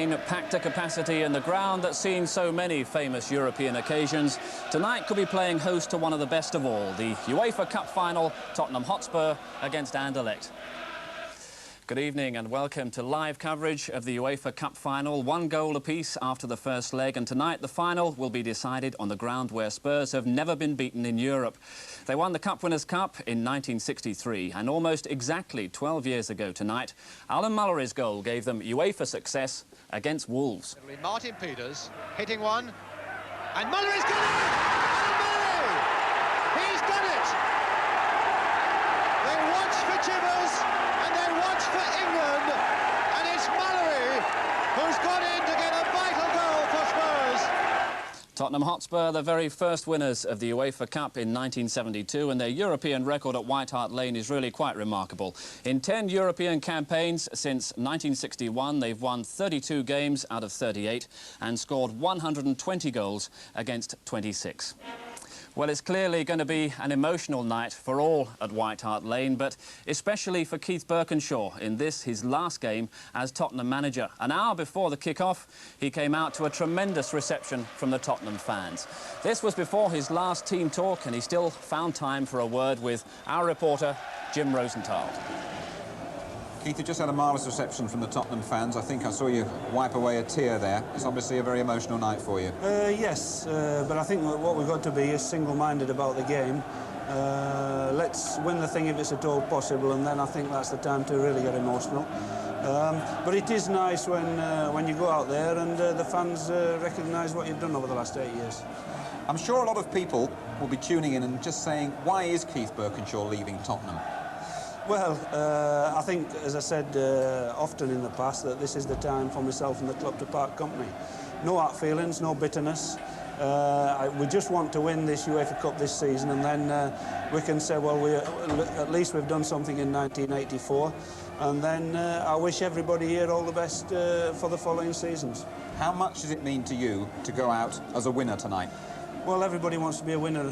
Packed to capacity in the ground that's seen so many famous European occasions. Tonight could be playing host to one of the best of all, the UEFA Cup final, Tottenham Hotspur against Anderlecht. Good evening and welcome to live coverage of the UEFA Cup final. One goal apiece after the first leg, and tonight the final will be decided on the ground where Spurs have never been beaten in Europe. They won the Cup Winners' Cup in 1963, and almost exactly 12 years ago tonight, Alan Mullery's goal gave them UEFA success against Wolves. Martin Peters hitting one, and Mullery's got it! Alan Mullery! He's done it! They watch for Chivers, and they watch for England, and it's Mullery who's gone in to get a vital goal for Spurs. Tottenham Hotspur, the very first winners of the UEFA Cup in 1972, and their European record at White Hart Lane is really quite remarkable. In 10 European campaigns since 1961, they've won 32 games out of 38 and scored 120 goals against 26. Well, it's clearly going to be an emotional night for all at White Hart Lane, but especially for Keith Burkinshaw in this, his last game as Tottenham manager. An hour before the kick-off, he came out to a tremendous reception from the Tottenham fans. This was before his last team talk, and he still found time for a word with our reporter, Jim Rosenthal. Keith, you just had a marvellous reception from the Tottenham fans. I think I saw you wipe away a tear there. It's obviously a very emotional night for you. Yes, but I think what we've got to be is single-minded about the game. Let's win the thing if it's at all possible, and then I think that's the time to really get emotional. But it is nice when you go out there and the fans recognise what you've done over the last 8 years. I'm sure a lot of people will be tuning in and just saying, why is Keith Burkinshaw leaving Tottenham? Well, I think, as I said often in the past, that this is the time for myself and the club to part company. No hard feelings, no bitterness. We just want to win this UEFA Cup this season, and then we can say, well, at least we've done something in 1984. And then I wish everybody here all the best for the following seasons. How much does it mean to you to go out as a winner tonight? Well, everybody wants to be a winner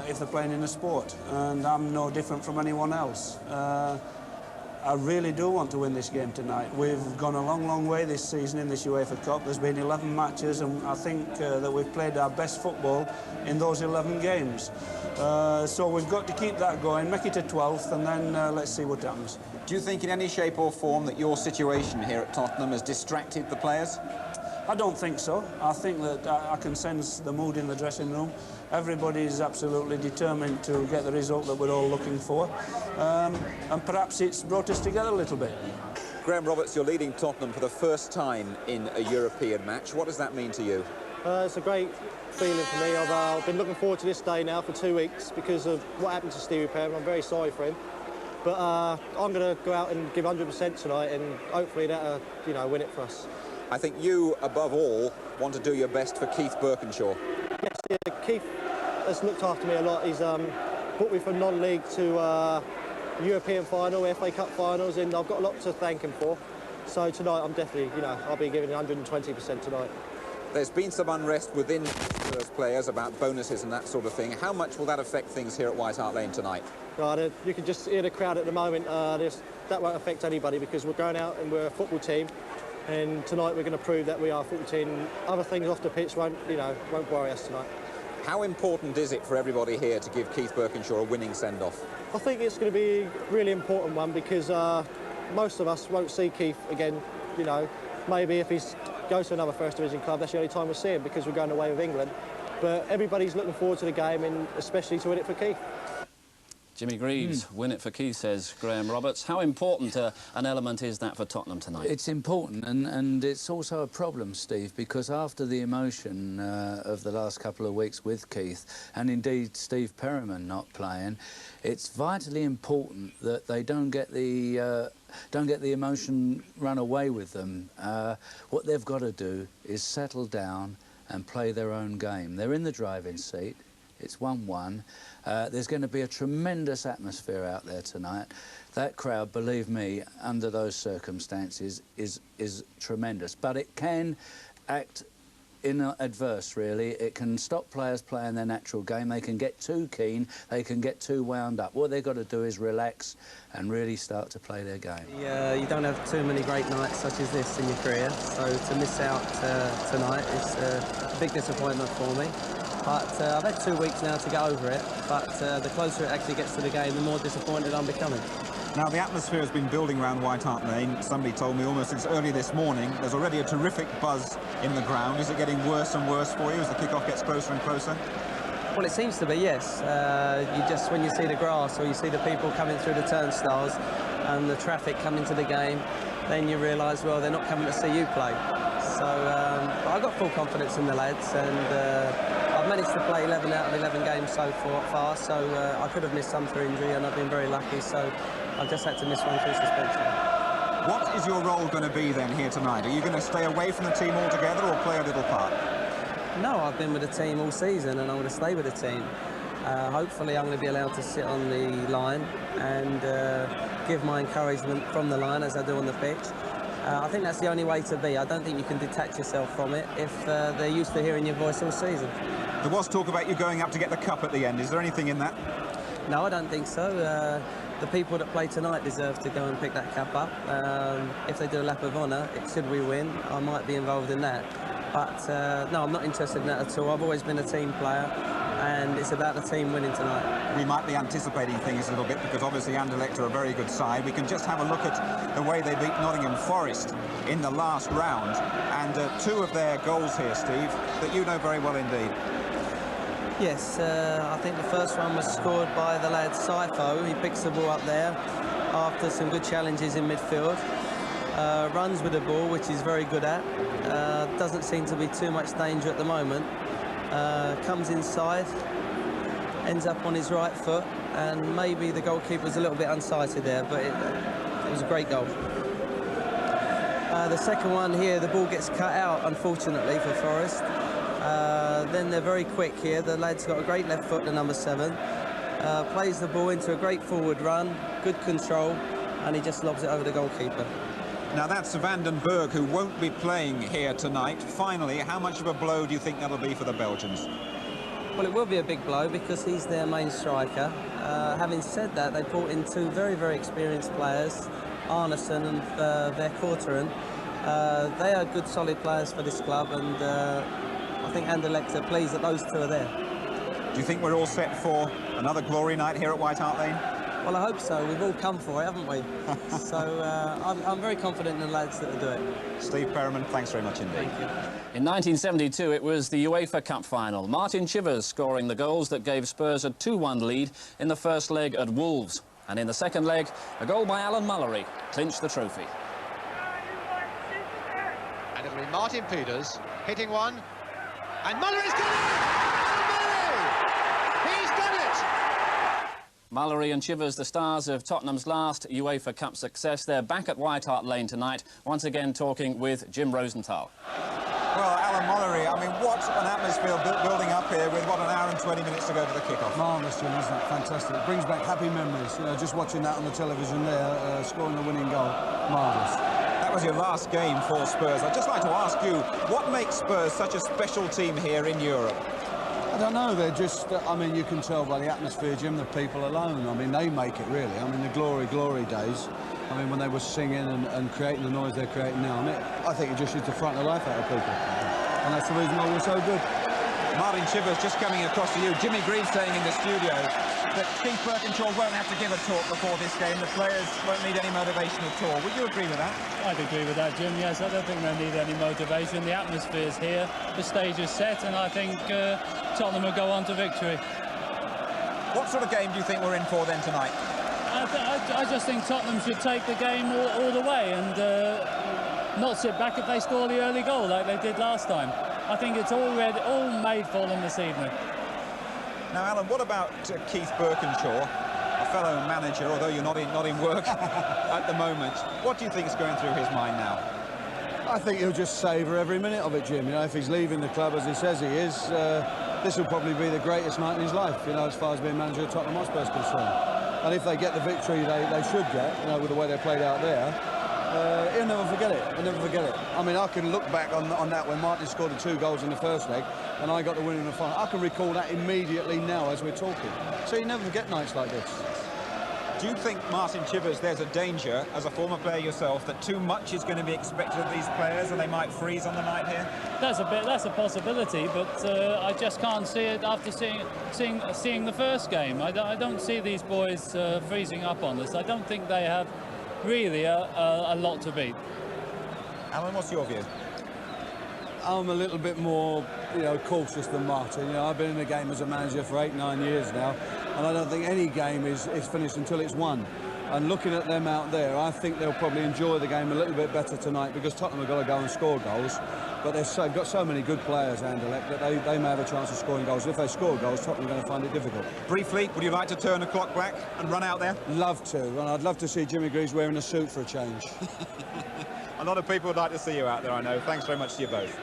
if they're playing in a sport, and I'm no different from anyone else. I really do want to win this game tonight. We've gone a long, long way this season in this UEFA Cup. There's been 11 matches, and I think that we've played our best football in those 11 games. So we've got to keep that going, make it a 12th, and then let's see what happens. Do you think in any shape or form that your situation here at Tottenham has distracted the players? I don't think so. I think that I can sense the mood in the dressing room. Everybody is absolutely determined to get the result that we're all looking for. And perhaps it's brought us together a little bit. Graham Roberts, you're leading Tottenham for the first time in a European match. What does that mean to you? It's a great feeling for me. I've been looking forward to this day now for 2 weeks because of what happened to Stevie Perryman. I'm very sorry for him. But I'm going to go out and give 100% tonight, and hopefully that'll, win it for us. I think you, above all, want to do your best for Keith Burkinshaw. Yes, yeah, Keith has looked after me a lot. He's brought me from non-league to European final, FA Cup finals, and I've got a lot to thank him for. So tonight, I'm definitely, I'll be giving 120% tonight. There's been some unrest within those players about bonuses and that sort of thing. How much will that affect things here at White Hart Lane tonight? Right, you can just hear the crowd at the moment. That won't affect anybody because we're going out and we're a football team. And tonight we're going to prove that we are a football team. Other things off the pitch won't worry us tonight. How important is it for everybody here to give Keith Burkinshaw a winning send-off? I think it's going to be a really important one because most of us won't see Keith again. Maybe if he goes to another First Division club, that's the only time we'll see him because we're going away with England. But everybody's looking forward to the game, and especially to win it for Keith. Jimmy Greaves, win it for Keith, says Graham Roberts. How important an element is that for Tottenham tonight? It's important, and it's also a problem, Steve, because after the emotion of the last couple of weeks with Keith, and indeed Steve Perryman not playing, it's vitally important that they don't get the emotion run away with them. What they've got to do is settle down and play their own game. They're in the driving seat. It's 1-1. There's going to be a tremendous atmosphere out there tonight. That crowd, believe me, under those circumstances, is tremendous. But it can act adverse, really. It can stop players playing their natural game. They can get too keen, they can get too wound up. What they've got to do is relax and really start to play their game. You don't have too many great nights such as this in your career, so to miss out tonight is a big disappointment for me. But I've had 2 weeks now to get over it, but the closer it actually gets to the game, the more disappointed I'm becoming. Now, the atmosphere has been building around White Hart Lane. Somebody told me almost since early this morning. There's already a terrific buzz in the ground. Is it getting worse and worse for you as the kick-off gets closer and closer? Well, it seems to be, yes. When you see the grass or you see the people coming through the turnstiles and the traffic coming to the game, then you realise, well, they're not coming to see you play. So but I've got full confidence in the lads, and I've managed to play 11 out of 11 games so far, so I could have missed some through injury, and I've been very lucky, so I've just had to miss one through suspension. What is your role going to be then here tonight? Are you going to stay away from the team altogether or play a little part? No, I've been with the team all season, and I'm going to stay with the team. Hopefully I'm going to be allowed to sit on the line and give my encouragement from the line as I do on the pitch. I think that's the only way to be. I don't think you can detach yourself from it if they're used to hearing your voice all season. There was talk about you going up to get the cup at the end. Is there anything in that? No, I don't think so. The people that play tonight deserve to go and pick that cup up. If they do a lap of honour, should we win, I might be involved in that. But no, I'm not interested in that at all. I've always been a team player, and it's about the team winning tonight. We might be anticipating things a little bit because obviously Anderlecht are a very good side. We can just have a look at the way they beat Nottingham Forest in the last round, and 2 of their goals here, Steve, that you know very well indeed. Yes, I think the first one was scored by the lad Sifo. He picks the ball up there after some good challenges in midfield. Runs with the ball, which he's very good at. Doesn't seem to be too much danger at the moment. Comes inside, ends up on his right foot, and maybe the goalkeeper's a little bit unsighted there, but it was a great goal. The second one here, the ball gets cut out, unfortunately, for Forest. Then they're very quick here. The lad's got a great left foot, the number 7. Plays the ball into a great forward run, good control, and he just lobs it over the goalkeeper. Now that's Van den Berg, who won't be playing here tonight. Finally, how much of a blow do you think that'll be for the Belgians? Well, it will be a big blow because he's their main striker. Having said that, they brought in 2 very, very experienced players, Arneson and Vercouteren. They are good, solid players for this club, and I think Anderlecht are pleased that those 2 are there. Do you think we're all set for another glory night here at White Hart Lane? Well, I hope so. We've all come for it, haven't we? So I'm very confident in the lads that will do it. Steve Perryman, thanks very much indeed. Thank you. In 1972, it was the UEFA Cup final. Martin Chivers scoring the goals that gave Spurs a 2-1 lead in the first leg at Wolves. And in the second leg, a goal by Alan Mullery clinched the trophy. And it'll be Martin Peters hitting one, and Mullery's got it! Mullery! He's done it! Mullery and Chivers, the stars of Tottenham's last UEFA Cup success. They're back at White Hart Lane tonight, once again talking with Jim Rosenthal. Well, Alan Mullery, I mean, what an atmosphere building up here with, what, an hour and 20 minutes to go to the kick-off. Marvellous, Jim, isn't it? Fantastic. It brings back happy memories. You know, just watching that on the television there, scoring the winning goal. Marvellous. That was your last game for Spurs. I'd just like to ask you, what makes Spurs such a special team here in Europe? I don't know, they're just, I mean, you can tell by the atmosphere, Jim, the people alone. I mean, they make it, really. I mean, the glory days, I mean, when they were singing and creating the noise they're creating now, I mean, I think it just used to frighten the life out of people. And that's the reason why we're so good. Martin Chivers just coming across to you. Jimmy Green saying in the studio that Keith Burkinshaw won't have to give a talk before this game. The players won't need any motivation at all. Would you agree with that? I'd agree with that, Jim. Yes, I don't think they need any motivation. The atmosphere's here, the stage is set, and I think Tottenham will go on to victory. What sort of game do you think we're in for then tonight? I just think Tottenham should take the game all the way and not sit back if they score the early goal like they did last time. I think it's all made for them this evening. Now, Alan, what about Keith Burkinshaw, a fellow manager, although you're not in work at the moment? What do you think is going through his mind now? I think he'll just savour every minute of it, Jim. You know, if he's leaving the club as he says he is, this will probably be the greatest night in his life, you know, as far as being manager of Tottenham Hotspur is concerned. And if they get the victory they should get, you know, with the way they played out there, He'll never forget it. He'll never forget it. I mean, I can look back on that when Martin scored the 2 goals in the first leg and I got the win in the final. I can recall that immediately now as we're talking. So you never forget nights like this. Do you think, Martin Chivers, there's a danger, as a former player yourself, that too much is going to be expected of these players and they might freeze on the night here? That's a possibility, but I just can't see it after seeing the first game. I don't see these boys freezing up on us. I don't think they have really a lot to beat. Alan, what's your view? I'm a little bit more, cautious than Martin. I've been in the game as a manager for 8-9 years now, and I don't think any game is finished until it's won. And looking at them out there, I think they'll probably enjoy the game a little bit better tonight because Tottenham have got to go and score goals. But they've got so many good players, Anderlecht, that they may have a chance of scoring goals. If they score goals, Tottenham are going to find it difficult. Briefly, would you like to turn the clock back and run out there? Love to, and I'd love to see Jimmy Greaves wearing a suit for a change. A lot of people would like to see you out there, I know. Thanks very much to you both.